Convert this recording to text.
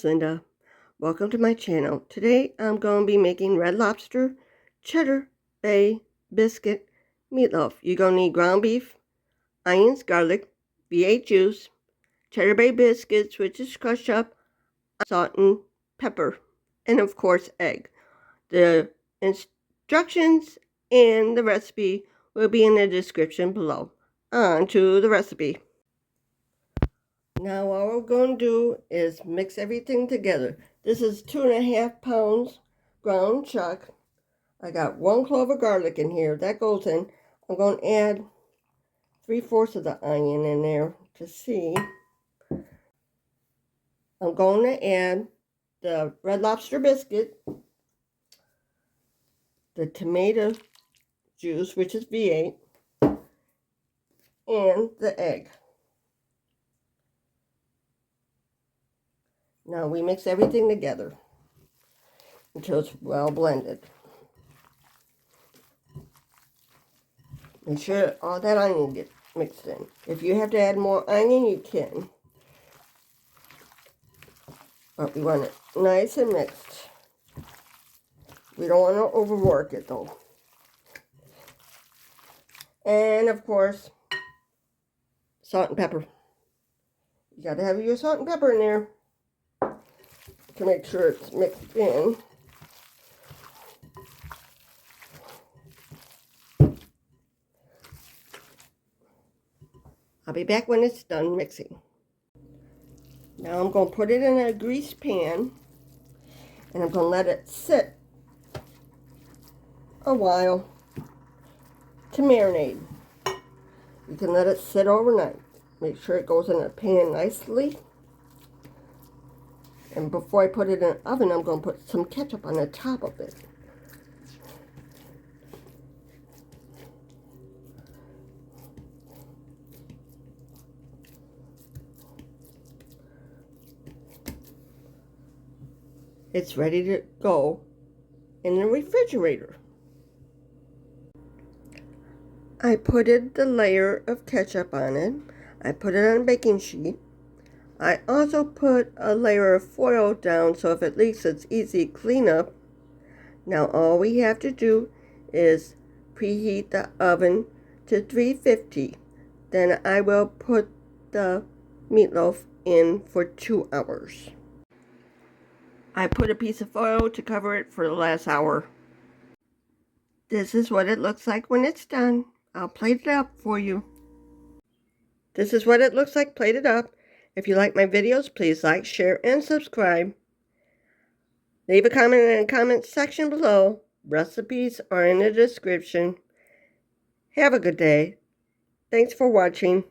Linda. Welcome to my channel. Today I'm going to be making Red Lobster Cheddar Bay Biscuit Meatloaf. You're going to need ground beef, onions, garlic, V8 juice, Cheddar Bay Biscuits, which is crushed up, salt and pepper, and of course egg. The instructions and the recipe will be in the description below. On to the recipe. Now all we're going to do is mix everything together. This is 2.5 pounds ground chuck. I got 1 clove of garlic in here. That goes in. I'm going to add 3/4 of the onion in there to see. I'm going to add the Red Lobster biscuit, the tomato juice, which is V8, and the egg. Now we mix everything together until it's well blended. Make sure all that onion gets mixed in. If you have to add more onion, you can. But we want it nice and mixed. We don't want to overwork it though. And of course, salt and pepper. You got to have your salt and pepper in there to make sure it's mixed in. I'll be back when it's done mixing. Now I'm going to put it in a greased pan and I'm going to let it sit a while to marinate. You can let it sit overnight. Make sure it goes in the pan nicely. And before I put it in the oven, I'm going to put some ketchup on the top of it. It's ready to go in the refrigerator. I put the layer of ketchup on it. I put it on a baking sheet. I also put a layer of foil down so if it leaks it's easy cleanup. Now all we have to do is preheat the oven to 350. Then I will put the meatloaf in for 2 hours. I put a piece of foil to cover it for the last hour. This is what it looks like when it's done. I'll plate it up for you. This is what it looks like plated up. If you like my videos, please like, share, and subscribe. Leave a comment in the comment section below. Recipes are in the description. Have a good day. Thanks for watching.